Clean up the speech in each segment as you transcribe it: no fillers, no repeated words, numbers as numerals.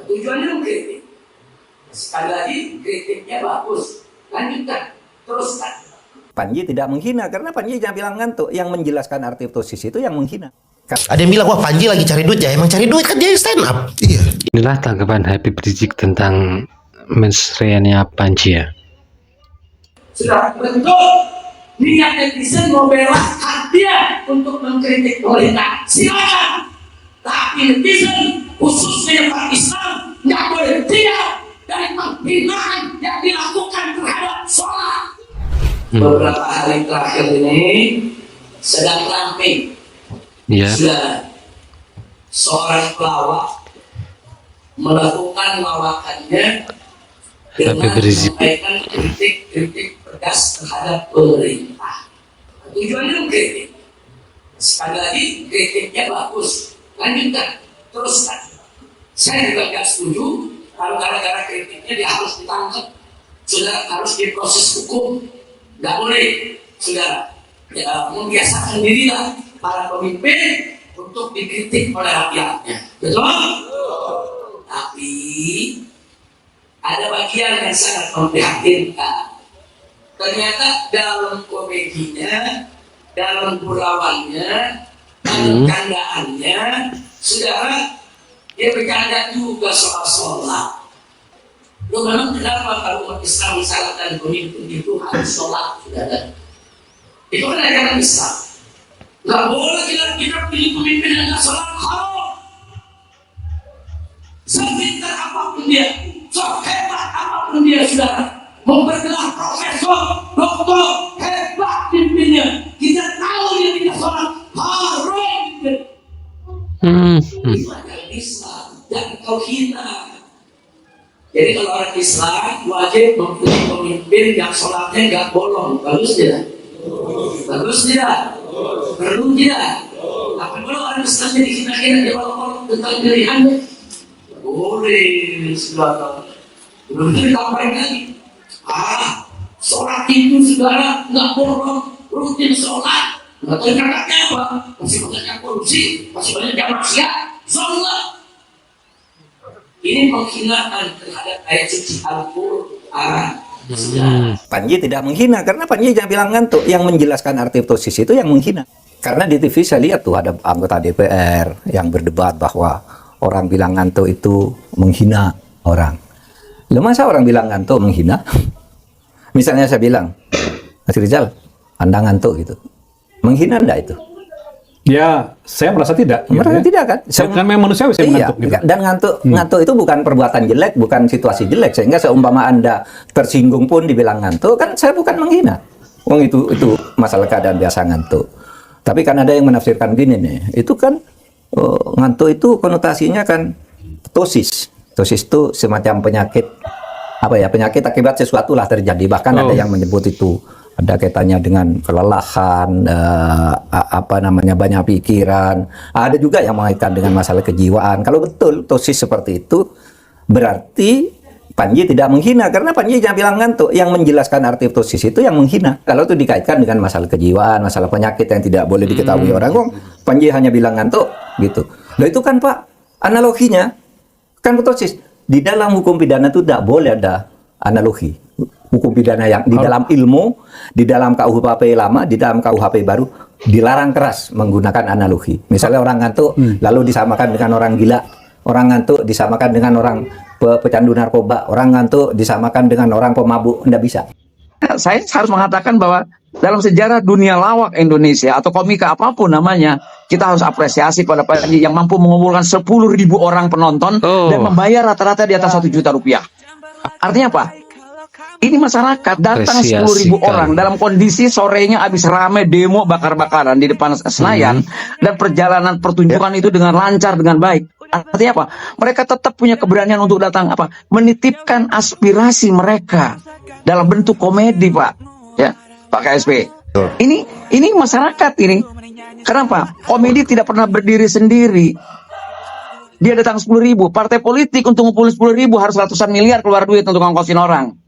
Tujuannya mengkritik. Sekali lagi, kritiknya bagus. Lanjutkan, teruskan. Panji tidak menghina, karena Panji jangan bilang ngantuk. Yang menjelaskan arti ptosis itu yang menghina. Ada yang bilang, wah Panji lagi cari duit ya. Emang cari duit kan dia stand up. Iya. Inilah tanggapan Habib Rizik tentang mensreanya Panji ya. Sudah betul niat netizen mau bela hak dia untuk mengkritik pemerintah, silakan. Tapi netizen khususnya yang Islam nggak boleh diam dari penghinaan yang dilakukan terhadap sholat. Beberapa hari terakhir ini sedang ramping. Iya. Sudah seorang pelawak melakukan lawakannya dengan menyampaikan kritik-kritik pedas terhadap pemerintah. Tujuannya mengkritik. Sekali lagi, kritiknya bagus. Lanjutkan, teruskan. Saya juga tidak setuju kalau gara-gara kritiknya dia harus ditangkap. Sudah harus diproses hukum. Tidak boleh, sudah ya, membiasakan dirilah para pemimpin untuk dikritik oleh rakyatnya. Betul? Tapi ada bagian yang sangat memprihatinkan. Ternyata dalam komedinya, dalam gurauannya, dalam candaannya, saudara, dia bercanda juga soal sholat. Loh, memang kenapa kalau umat Islam misalkan pemimpin itu harus sholat, saudara? Itu kan ajaran Islam. Gak boleh kita pilih pemimpin yang gak sholat, haram. Sepintar apapun dia, sehebat apapun dia, saudara, mempergelar profesor, doktor, hebat pimpinnya, kita tahu dia tidak sholat, haram. Itu ajaran Islam, dan kau hina. Jadi kalau orang Islam wajib mempunyai pemimpin yang sholatnya nggak bolong. Bagus tidak? Bagus tidak? Perlu tidak? Apa kalau orang Islam jadi hina-hina dia bolong tentang pilihannya? Boleh, saudara. Belum itu ditambahin lagi. Sholat itu saudara nggak bolong, rutin sholat. Nggak tahu kakaknya apa? Masih banyak korupsi, masih banyak yang maksiat. Sholat. Ini penghinaan terhadap ayat suci Al-Quran. Panji tidak menghina, karena Panji jangan bilang ngantuk. Yang menjelaskan arti ptosis itu yang menghina. Karena di TV saya lihat tuh ada anggota DPR yang berdebat bahwa orang bilang ngantuk itu menghina orang. Loh, masa orang bilang ngantuk menghina? Misalnya saya bilang, Mas Rizal, Anda ngantuk gitu. Menghina enggak itu? Ya, saya merasa tidak. Merasa tidak kan? Kan memang manusiawi saya iya, mengantuk. Gitu. Dan ngantuk itu bukan perbuatan jelek, bukan situasi jelek. Sehingga seumpama Anda tersinggung pun dibilang ngantuk, kan saya bukan menghina. Wong itu masalah keadaan biasa ngantuk. Tapi kan ada yang menafsirkan gini nih, itu kan ngantuk itu konotasinya kan ptosis. Ptosis itu semacam penyakit, apa ya, penyakit akibat sesuatu lah terjadi. Bahkan ada yang menyebut itu ada kaitannya dengan kelelahan, banyak pikiran. Ada juga yang mengaitkan dengan masalah kejiwaan. Kalau betul ptosis seperti itu, berarti Panji tidak menghina, karena Panji jangan bilang ngantuk. Yang menjelaskan arti ptosis itu yang menghina. Kalau itu dikaitkan dengan masalah kejiwaan, masalah penyakit yang tidak boleh diketahui orang, Panji hanya bilang ngantuk gitu. Nah itu kan Pak, analoginya kan ptosis. Di dalam hukum pidana itu tidak boleh ada analogi. Hukum pidana yang di dalam ilmu, di dalam KUHP lama, di dalam KUHP baru dilarang keras menggunakan analogi. Misalnya orang ngantuk lalu disamakan dengan orang gila, orang ngantuk disamakan dengan orang pecandu narkoba, orang ngantuk disamakan dengan orang pemabuk, tidak bisa. Saya harus mengatakan bahwa dalam sejarah dunia lawak Indonesia atau komika apapun namanya, kita harus apresiasi pada Panji yang mampu mengumpulkan 10.000 orang penonton dan membayar rata-rata di atas 1 juta rupiah. Artinya apa? Ini masyarakat datang 10.000 orang dalam kondisi sorenya habis rame demo bakar-bakaran di depan Senayan dan perjalanan pertunjukan itu dengan lancar, dengan baik. Artinya apa? Mereka tetap punya keberanian untuk datang menitipkan aspirasi mereka dalam bentuk komedi, Pak. Ya, Pak KSP. Ini masyarakat ini. Kenapa? Komedi tidak pernah berdiri sendiri. Dia datang 10.000. Partai politik untuk ngumpulin 10.000 harus ratusan miliar keluar duit untuk ngongkosin orang.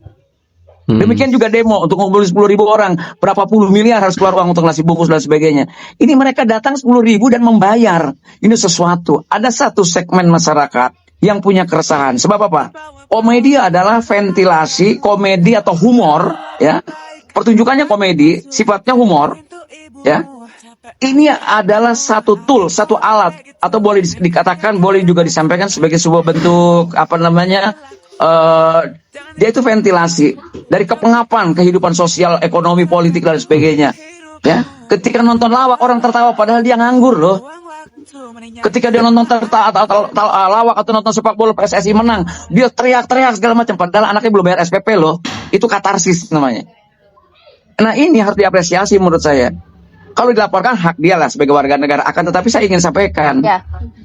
Demikian juga demo untuk ngumpulin 10.000 orang, berapa puluh miliar harus keluar uang untuk nasi bungkus dan sebagainya. Ini mereka datang 10.000 dan membayar. Ini sesuatu. Ada satu segmen masyarakat yang punya keresahan. Sebab apa? Komedi adalah ventilasi, komedi atau humor, ya. Pertunjukannya komedi, sifatnya humor, ya. Ini adalah satu tool, satu alat, atau boleh dikatakan, boleh juga disampaikan sebagai sebuah bentuk apa namanya? Dia itu ventilasi dari kepengapan kehidupan sosial, ekonomi, politik dan sebagainya. Ya, ketika nonton lawak orang tertawa padahal dia nganggur loh. Ketika dia nonton lawak atau nonton sepak bola PSSI menang, dia teriak-teriak segala macam padahal anaknya belum bayar SPP loh. Itu katarsis namanya. Nah, ini harus diapresiasi menurut saya. Kalau dilaporkan hak dia lah sebagai warga negara. Akan tetapi saya ingin sampaikan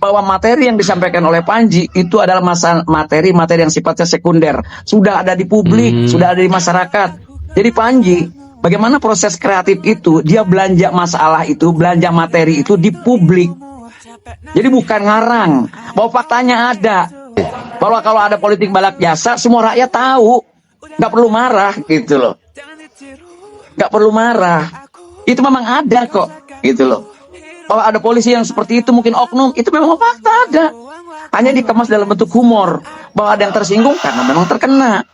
bahwa materi yang disampaikan oleh Panji itu adalah materi-materi yang sifatnya sekunder. Sudah ada di publik, sudah ada di masyarakat. Jadi Panji, bagaimana proses kreatif itu, dia belanja masalah itu, belanja materi itu di publik. Jadi bukan ngarang, bahwa faktanya ada. Bahwa kalau ada politik balak jasa, semua rakyat tahu. Nggak perlu marah gitu loh. Nggak perlu marah. Itu memang ada kok, gitu loh. Kalau ada polisi yang seperti itu mungkin oknum, itu memang fakta ada. Hanya dikemas dalam bentuk humor, bahwa ada yang tersinggung karena memang terkena.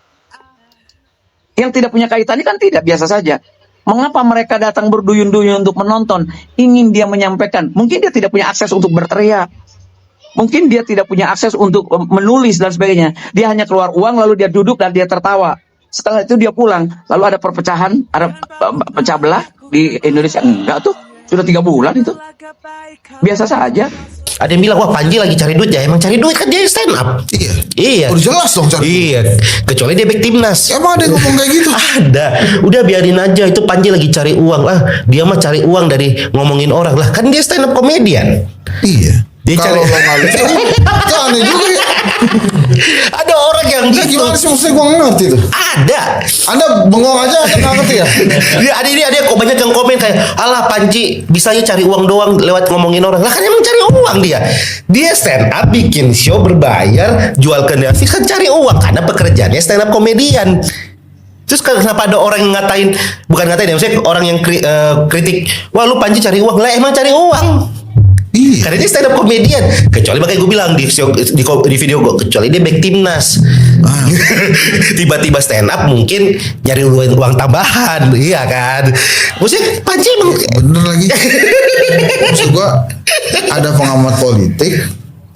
Yang tidak punya kaitan ini kan tidak, biasa saja. Mengapa mereka datang berduyun-duyun untuk menonton? Ingin dia menyampaikan. Mungkin dia tidak punya akses untuk berteriak. Mungkin dia tidak punya akses untuk menulis dan sebagainya. Dia hanya keluar uang lalu dia duduk dan dia tertawa. Setelah itu dia pulang. Lalu ada perpecahan, ada pecah belah di Indonesia. Enggak tuh, sudah 3 bulan itu. Biasa saja. Ada yang bilang, wah Panji lagi cari duit. Ya emang cari duit kan dia stand up. Iya. Iya. Udah jelas dong cari. Iya. Kecuali dia back timnas. Emang ada yang ngomong kayak gitu? Ada. Udah biarin aja, itu Panji lagi cari uang. Dia mah cari uang dari ngomongin orang. Lah kan dia stand up comedian. Iya. Dia Kalau cari- lo nggak lucu, itu aneh juga ya. Ada orang yang Ya, gitu. gimana sih maksudnya gue nggak ngerti tuh. Ada. Anda bengong aja nggak ngerti ya? Ada kok banyak yang komen kayak, alah Panji bisa aja cari uang doang lewat ngomongin orang. Lah kan emang cari uang dia. Dia stand up, bikin show berbayar, jual ke Netflix kan cari uang karena pekerjaannya stand up komedian. Terus kenapa ada orang yang ngatain, bukan ngatain ya, maksudnya orang yang kritik, wah lu Panji cari uang. Lah emang cari uang. Iya. Karena dia stand up comedian. Kecuali makanya gue bilang di video gue, kecuali dia back timnas. Tiba-tiba stand up mungkin nyari uang tambahan, iya kan? Maksudnya Panji emang Bener lagi. Maksud gue ada pengamat politik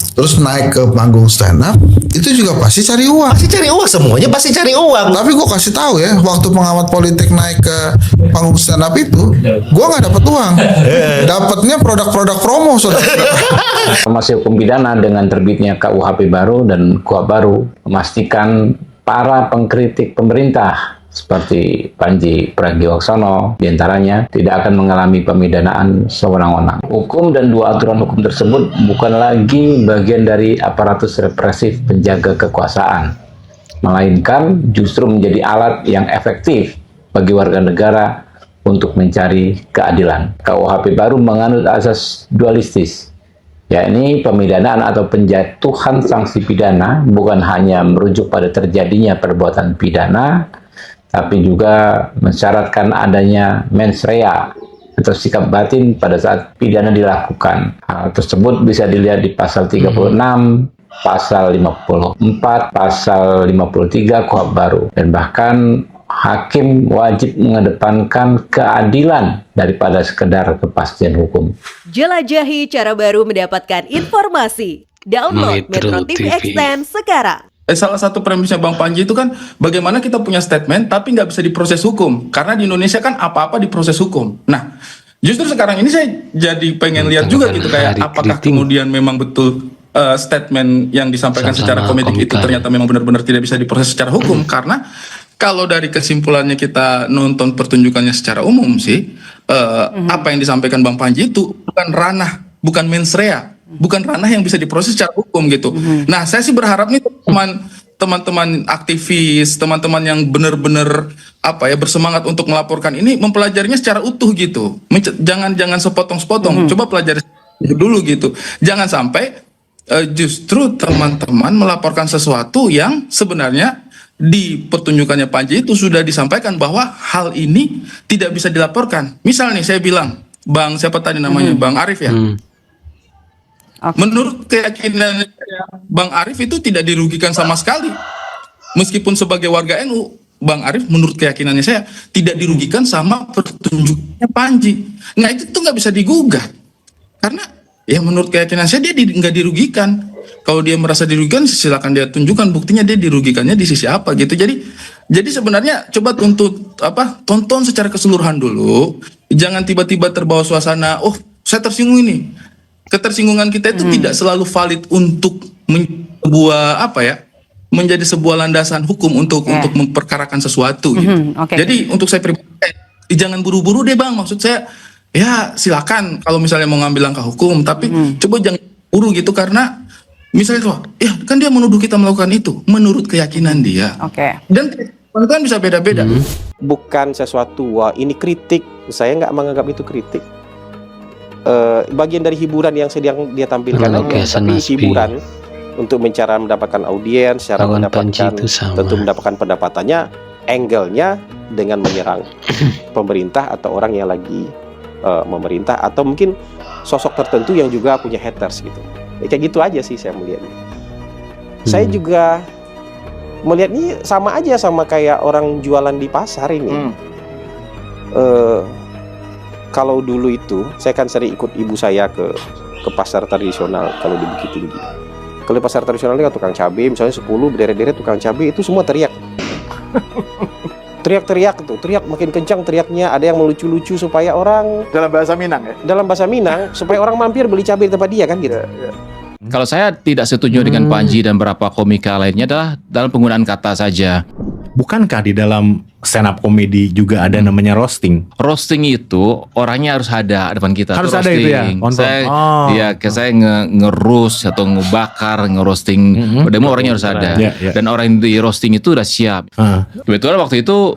terus naik ke panggung stand up itu juga pasti cari uang. pasti cari uang, semuanya pasti cari uang. Tapi gue kasih tahu ya, waktu pengamat politik naik ke panggung stand up itu, gue nggak dapat uang, dapatnya produk-produk promo, saudara. Masih hukum pidana dengan terbitnya KUHP baru dan KUHP baru memastikan para pengkritik pemerintah seperti Panji Pragiwaksono diantaranya tidak akan mengalami pemidanaan sewenang-wenang. Hukum dan 2 aturan hukum tersebut bukan lagi bagian dari aparatus represif penjaga kekuasaan, melainkan justru menjadi alat yang efektif bagi warga negara untuk mencari keadilan. KUHP baru menganut asas dualistis, yakni pemidanaan atau penjatuhan sanksi pidana bukan hanya merujuk pada terjadinya perbuatan pidana, tapi juga mensyaratkan adanya mens rea atau sikap batin pada saat pidana dilakukan. Hal tersebut bisa dilihat di pasal 36, pasal 54, pasal 53 KUHP baru. Dan bahkan hakim wajib mengedepankan keadilan daripada sekedar kepastian hukum. Jelajahi cara baru mendapatkan informasi. Download Metro TV Extend sekarang. Salah satu premisnya Bang Panji itu kan bagaimana kita punya statement tapi nggak bisa diproses hukum, karena di Indonesia kan apa-apa diproses hukum. Nah, justru sekarang ini saya jadi pengen lihat juga gitu kayak apakah kemudian memang betul statement yang disampaikan secara komedik itu ternyata memang benar-benar tidak bisa diproses secara hukum. Karena kalau dari kesimpulannya kita nonton pertunjukannya secara umum sih, apa yang disampaikan Bang Panji itu bukan ranah, bukan mens rea, bukan ranah yang bisa diproses secara hukum gitu. Nah, saya sih berharap nih teman-teman aktivis, teman-teman yang benar-benar bersemangat untuk melaporkan ini mempelajarinya secara utuh gitu. Jangan sepotong-sepotong. Coba pelajari dulu gitu. Jangan sampai justru teman-teman melaporkan sesuatu yang sebenarnya di pertunjukannya Panji itu sudah disampaikan bahwa hal ini tidak bisa dilaporkan. Misal nih saya bilang, Bang siapa tadi namanya, Bang Arif ya. Menurut keyakinan Bang Arif itu tidak dirugikan sama sekali. Meskipun sebagai warga NU, Bang Arif menurut keyakinannya saya tidak dirugikan sama pertunjukannya Panji. Nah itu tuh nggak bisa digugah. Karena ya menurut keyakinan saya dia nggak dirugikan. Kalau dia merasa dirugikan silakan dia tunjukkan buktinya dia dirugikannya di sisi apa gitu. Jadi sebenarnya coba tonton secara keseluruhan dulu. Jangan tiba-tiba terbawa suasana, oh saya tersinggung ini. Ketersinggungan kita itu tidak selalu valid untuk menjadi sebuah landasan hukum untuk memperkarakan sesuatu gitu. Jadi untuk saya pribadi jangan buru-buru deh Bang. Maksud saya ya silakan kalau misalnya mau ngambil langkah hukum, tapi coba jangan buru gitu karena misalnya tuh, ya kan dia menuduh kita melakukan itu menurut keyakinan dia. Dan kan bisa beda-beda. Bukan sesuatu wah ini kritik, saya nggak menganggap itu kritik. Bagian dari hiburan yang sedang dia tampilkan tapi hiburan untuk mendapatkan audiens, cara mendapatkan tentu mendapatkan pendapatannya, angle-nya dengan menyerang pemerintah atau orang yang lagi memerintah atau mungkin sosok tertentu yang juga punya haters gitu. Kayak gitu aja sih saya melihatnya. Saya juga melihat ini sama aja sama kayak orang jualan di pasar ini. Kalau dulu itu saya kan sering ikut ibu saya ke pasar tradisional kalau di Bukit Tinggi. Kalau pasar tradisional ini kan tukang cabai misalnya 10 berderet-deret tukang cabai itu semua teriak. Teriak-teriak tuh, teriak makin kencang teriaknya, ada yang melucu-lucu supaya orang dalam bahasa Minang ya. Dalam bahasa Minang supaya orang mampir beli cabai di tempat dia kan gitu. Kalau saya tidak setuju dengan Panji dan beberapa komika lainnya adalah dalam penggunaan kata saja. Bukankah di dalam stand up komedi juga ada namanya roasting? Roasting itu orangnya harus ada depan kita. Harus ada itu ya? Saya ngerus atau ngebakar, ngerosting. Demo orangnya harus ada. Dan orang yang di roasting itu udah siap. Kebetulan waktu itu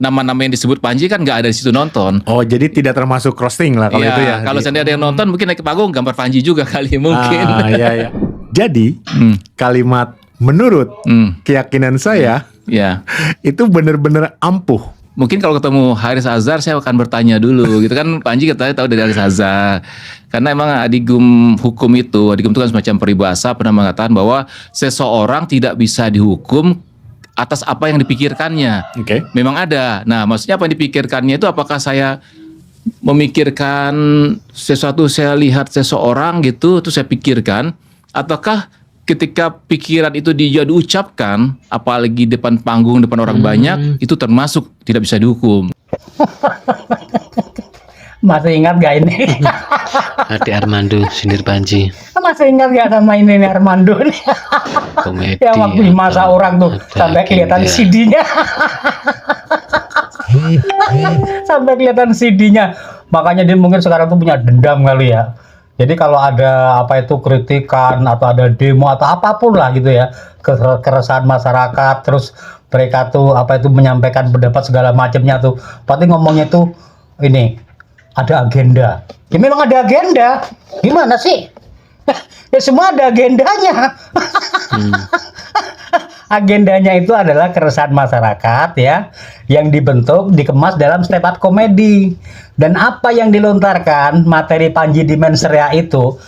nama-nama yang disebut Panji kan nggak ada di situ nonton. Oh, jadi tidak termasuk roasting lah kalau itu ya. Kalau seandainya ada yang nonton mungkin naik ke panggung gambar Panji juga kali mungkin. Iya. Jadi kalimat menurut keyakinan saya itu benar-benar ampuh. Mungkin kalau ketemu Haris Azhar saya akan bertanya dulu gitu kan. Panji katanya tahu dari Haris Azhar. Karena emang Adigum hukum itu kan semacam peribahasa pernah mengatakan bahwa seseorang tidak bisa dihukum atas apa yang dipikirkannya. Memang ada. Nah, maksudnya apa yang dipikirkannya itu apakah saya memikirkan sesuatu, saya lihat seseorang gitu, itu saya pikirkan, ataukah ketika pikiran itu dia diucapkan, apalagi depan panggung, depan orang banyak, itu termasuk tidak bisa dihukum. Masih ingat gak ini? Ade Armando, sindir Panji. Masih ingat gak sama ini Armando nih? Komedi. Yang waktu di masa orang tuh sampai kelihatan CD-nya. Sampai kelihatan CD-nya. Makanya dia mungkin sekarang tuh punya dendam kali ya. Jadi kalau ada apa itu kritikan atau ada demo atau apapun lah gitu ya, keresahan masyarakat, terus mereka tuh apa itu menyampaikan pendapat segala macamnya tuh, pasti ngomongnya tuh ini ada agenda. Ya memang ada agenda. Gimana sih? Ya semua ada agendanya. Agendanya itu adalah keresahan masyarakat ya, yang dibentuk, dikemas dalam stand up komedi. Dan apa yang dilontarkan materi Panji di Mensrea itu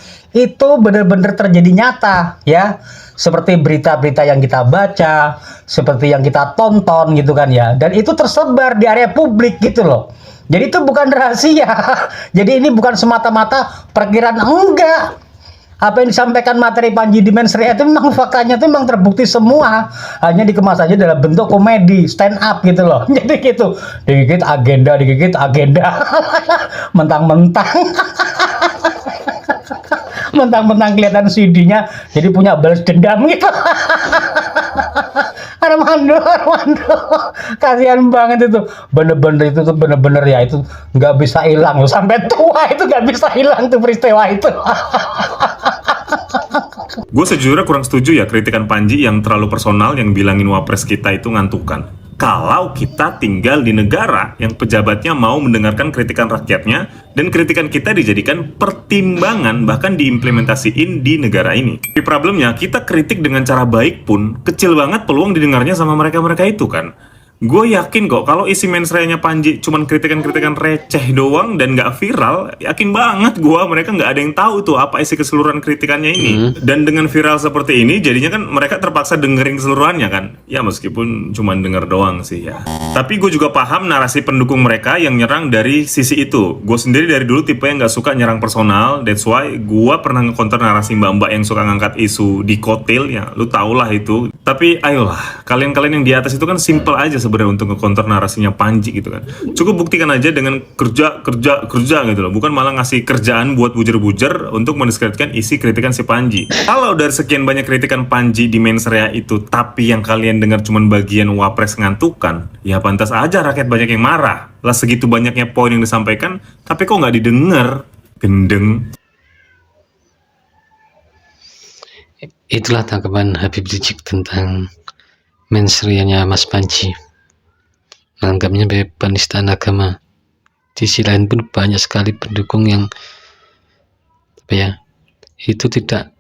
benar-benar terjadi nyata ya. Seperti berita-berita yang kita baca, seperti yang kita tonton gitu kan ya. Dan itu tersebar di area publik gitu loh. Jadi itu bukan rahasia. Jadi ini bukan semata-mata perkiraan, enggak. Apa yang disampaikan materi Panji di Mensrea itu memang faktanya itu memang terbukti semua, hanya dikemas aja dalam bentuk komedi, stand up gitu loh. Jadi gitu, dikit agenda, mentang-mentang kelihatan CD-nya, jadi punya balas dendam gitu. Armando, kasihan banget itu, bener-bener ya itu nggak bisa hilang loh sampai tua, itu nggak bisa hilang tuh peristiwa itu. Gue sejujurnya kurang setuju ya kritikan Panji yang terlalu personal yang bilangin wapres kita itu ngantukan. Kalau kita tinggal di negara yang pejabatnya mau mendengarkan kritikan rakyatnya dan kritikan kita dijadikan pertimbangan bahkan diimplementasiin di negara ini. Tapi problemnya kita kritik dengan cara baik pun kecil banget peluang didengarnya sama mereka-mereka itu kan. Gue yakin kok kalau isi mensreanya Panji cuman kritikan-kritikan receh doang dan nggak viral, yakin banget gue mereka nggak ada yang tahu tuh apa isi keseluruhan kritikannya ini. Dan dengan viral seperti ini, jadinya kan mereka terpaksa dengerin keseluruhannya kan. Ya meskipun cuman denger doang sih ya. Tapi gue juga paham narasi pendukung mereka yang nyerang dari sisi itu. Gue sendiri dari dulu tipe yang nggak suka nyerang personal, that's why gue pernah nge-counter narasi mbak-mbak yang suka ngangkat isu di kotil, ya lu tau lah itu. Tapi ayolah, kalian-kalian yang di atas itu kan simple aja sebenarnya untuk nge-counter narasinya Panji gitu kan. Cukup buktikan aja dengan kerja gitu loh, bukan malah ngasih kerjaan buat bujer-bujer untuk mendiskreditkan isi kritikan si Panji. Kalau dari sekian banyak kritikan Panji di Mensrea itu, tapi yang kalian dengar cuman bagian Wapres ngantukan, ya pantas aja rakyat banyak yang marah. Lah segitu banyaknya poin yang disampaikan, tapi kok nggak didengar? Gendeng. Itulah tanggapan Habib Rizik tentang mensreanya Mas Panji. Menganggapnya sebagai penistaan agama. Di sisi lain pun banyak sekali pendukung yang itu tidak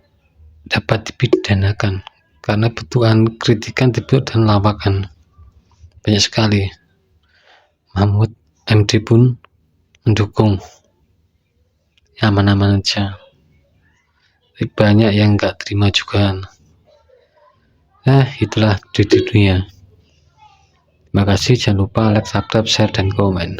dapat dipidanakan karena bentukan kritikan dan lawakan. Banyak sekali. Mahmud MD pun mendukung. Aman-aman aja. Tapi banyak yang nggak terima juga. Itulah di dunia. Terima kasih, jangan lupa like, subscribe, share, dan komen.